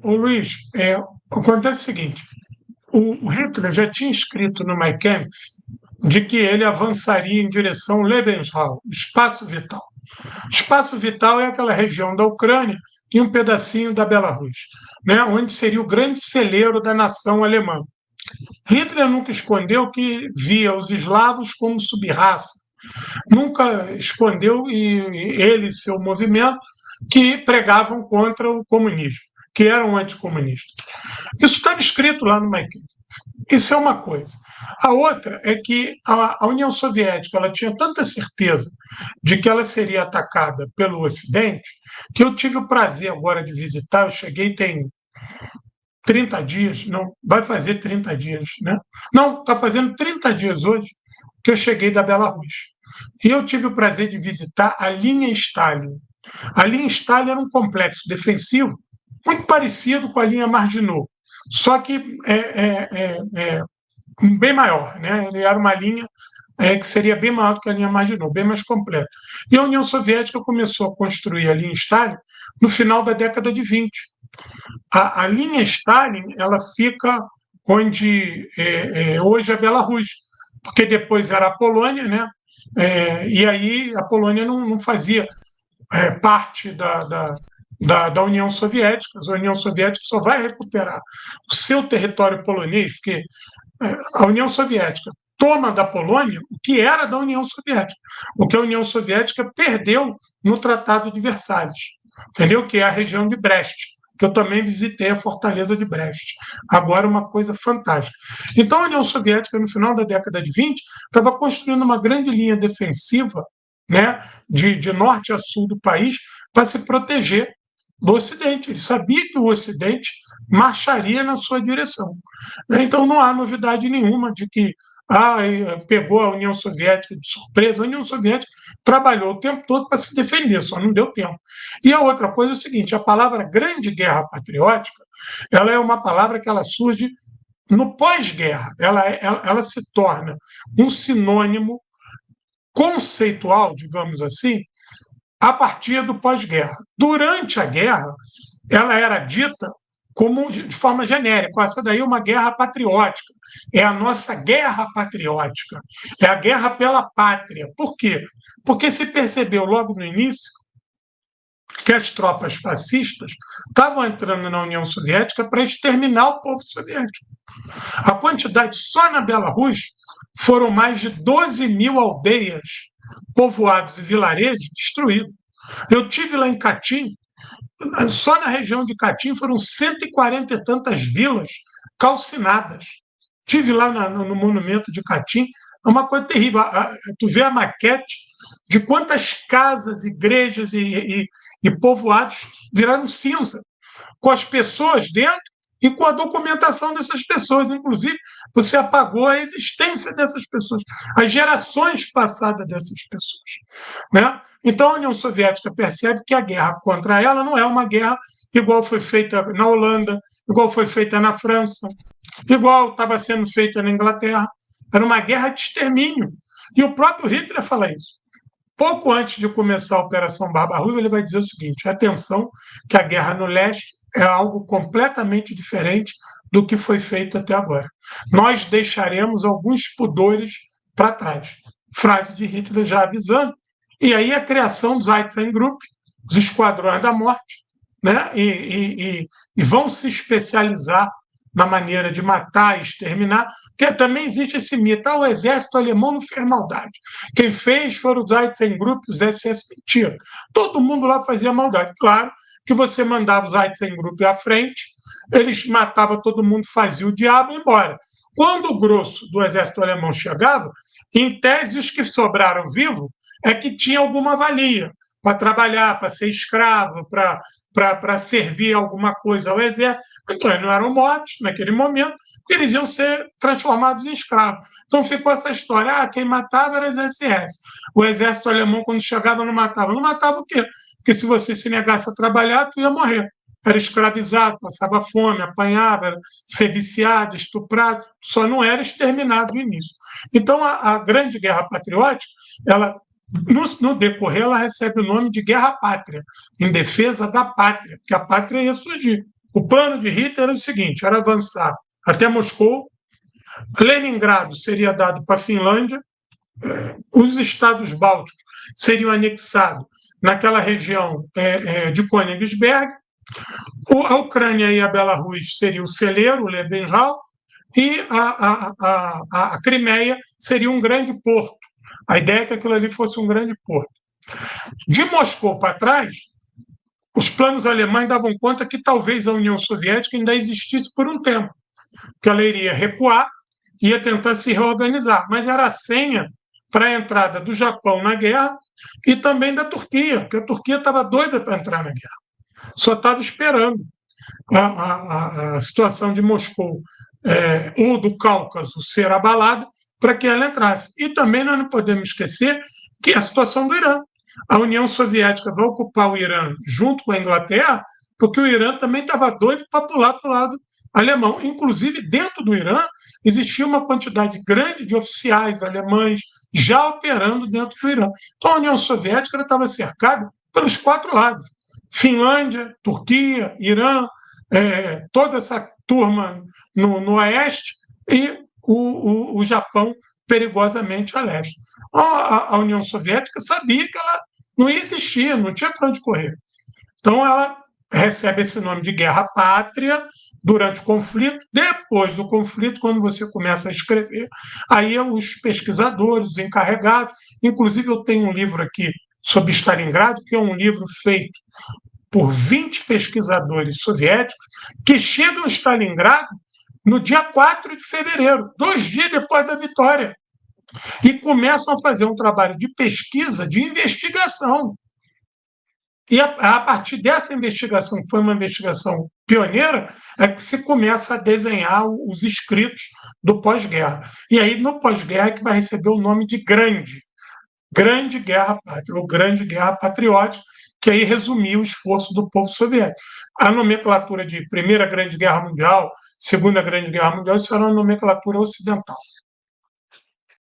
Luiz, acontece o seguinte: o Hitler já tinha escrito no Mein Kampf de que ele avançaria em direção ao Lebensraum, espaço vital. Espaço vital é aquela região da Ucrânia e um pedacinho da Belarus, né, onde seria o grande celeiro da nação alemã. Hitler nunca escondeu que via os eslavos como subraça, nunca escondeu, e ele e seu movimento, que pregavam contra o comunismo, que eram anticomunistas. Isso estava escrito lá no Mein Kampf. Isso é uma coisa. A outra é que a União Soviética ela tinha tanta certeza de que ela seria atacada pelo Ocidente que eu tive o prazer agora de visitar. Eu cheguei tem 30 dias, não, vai fazer 30 dias, né? Não, está fazendo 30 dias hoje que eu cheguei da Belarus. E eu tive o prazer de visitar a linha Stalin. A linha Stalin era um complexo defensivo muito parecido com a linha Maginot, só que bem maior, né? Ele era uma linha que seria bem maior do que a linha Maginot, bem mais completa. E a União Soviética começou a construir a linha Stalin no final da década de 20. A linha Stalin ela fica onde hoje é Belarus, porque depois era a Polônia, né? E aí a Polônia não fazia parte da União Soviética. A União Soviética só vai recuperar o seu território polonês, porque a União Soviética toma da Polônia o que era da União Soviética, o que a União Soviética perdeu no Tratado de Versalhes, entendeu? Que é a região de Brest, que eu também visitei a fortaleza de Brest. Agora, uma coisa fantástica. Então, a União Soviética, no final da década de 20, estava construindo uma grande linha defensiva, né, de norte a sul do país, para se proteger do Ocidente. Ele sabia que o Ocidente marcharia na sua direção. Então, não há novidade nenhuma de que pegou a União Soviética de surpresa. A União Soviética trabalhou o tempo todo para se defender, só não deu tempo. E a outra coisa é o seguinte: a palavra Grande Guerra Patriótica ela é uma palavra que ela surge no pós-guerra. Ela se torna um sinônimo conceitual, digamos assim, a partir do pós-guerra. Durante a guerra, ela era dita como de forma genérica. Essa daí é uma guerra patriótica. É a nossa guerra patriótica. É a guerra pela pátria. Por quê? Porque se percebeu logo no início que as tropas fascistas estavam entrando na União Soviética para exterminar o povo soviético. A quantidade só na Belarus foram mais de 12 mil aldeias, povoados e vilarejos destruídos. Eu tive lá em Katyn, só na região de Katyn foram 140 e tantas vilas calcinadas. Tive lá no monumento de Katyn, é uma coisa terrível. Tu vê a maquete de quantas casas, igrejas e povoados viraram cinza, com as pessoas dentro e com a documentação dessas pessoas. Inclusive, você apagou a existência dessas pessoas, as gerações passadas dessas pessoas, né? Então, a União Soviética percebe que a guerra contra ela não é uma guerra igual foi feita na Holanda, igual foi feita na França, igual estava sendo feita na Inglaterra. Era uma guerra de extermínio. E o próprio Hitler fala isso. Pouco antes de começar a Operação Barbarroja, ele vai dizer o seguinte: atenção, que a guerra no leste é algo completamente diferente do que foi feito até agora. Nós deixaremos alguns pudores para trás. Frase de Hitler já avisando. E aí a criação dos Einsatzgruppen, os esquadrões da morte, né? E vão se especializar na maneira de matar e exterminar, porque também existe esse mito: o exército alemão não fez maldade. Quem fez foram os Einsatzgruppen, os SS. Mentira. Todo mundo lá fazia maldade. Claro que você mandava os Einsatzgruppen à frente, eles matavam todo mundo, faziam o diabo e ia embora. Quando o grosso do exército alemão chegava, em tese, os que sobraram vivos é que tinha alguma valia para trabalhar, para ser escravo, para servir alguma coisa ao exército. Então, eles não eram mortos naquele momento, porque eles iam ser transformados em escravos. Então, ficou essa história: quem matava era os SS. O exército alemão, quando chegava, não matava. Não matava o quê? Porque se você se negasse a trabalhar, tu ia morrer. Era escravizado, passava fome, apanhava, era ser viciado, estuprado, só não era exterminado no início. Então, a Grande Guerra Patriótica, ela no decorrer, ela recebe o nome de Guerra Pátria, em defesa da pátria, porque a pátria ia surgir. O plano de Hitler era o seguinte: era avançar até Moscou, Leningrado seria dado para a Finlândia, os estados bálticos seriam anexados naquela região de Königsberg, a Ucrânia e a Belarus seriam o celeiro, o Lebenhal, e a Crimeia seria um grande porto. A ideia é que aquilo ali fosse um grande porto. De Moscou para trás, os planos alemães davam conta que talvez a União Soviética ainda existisse por um tempo, que ela iria recuar, ia tentar se reorganizar, mas era a senha para a entrada do Japão na guerra e também da Turquia, porque a Turquia estava doida para entrar na guerra, só estava esperando a situação de Moscou ou do Cáucaso ser abalada para que ela entrasse. E também nós não podemos esquecer que a situação do Irã. A União Soviética vai ocupar o Irã junto com a Inglaterra, porque o Irã também estava doido para pular para o lado alemão. Inclusive, dentro do Irã, existia uma quantidade grande de oficiais alemães já operando dentro do Irã. Então, a União Soviética estava cercada pelos quatro lados: Finlândia, Turquia, Irã, toda essa turma no oeste e o Japão perigosamente a leste. A União Soviética sabia que ela não existia, não tinha para onde correr. Então, ela recebe esse nome de guerra pátria durante o conflito. Depois do conflito, quando você começa a escrever, aí os pesquisadores, os encarregados, inclusive eu tenho um livro aqui sobre Stalingrado, que é um livro feito por 20 pesquisadores soviéticos que chegam a Stalingrado no dia 4 de fevereiro, 2 dias depois da vitória, e começam a fazer um trabalho de pesquisa, de investigação. E a partir dessa investigação, que foi uma investigação pioneira, é que se começa a desenhar os escritos do pós-guerra. E aí, no pós-guerra, é que vai receber o nome de Grande Guerra Pátria, ou Grande Guerra Patriótica, que aí resumia o esforço do povo soviético. A nomenclatura de Primeira Grande Guerra Mundial, Segunda Grande Guerra Mundial, isso era uma nomenclatura ocidental.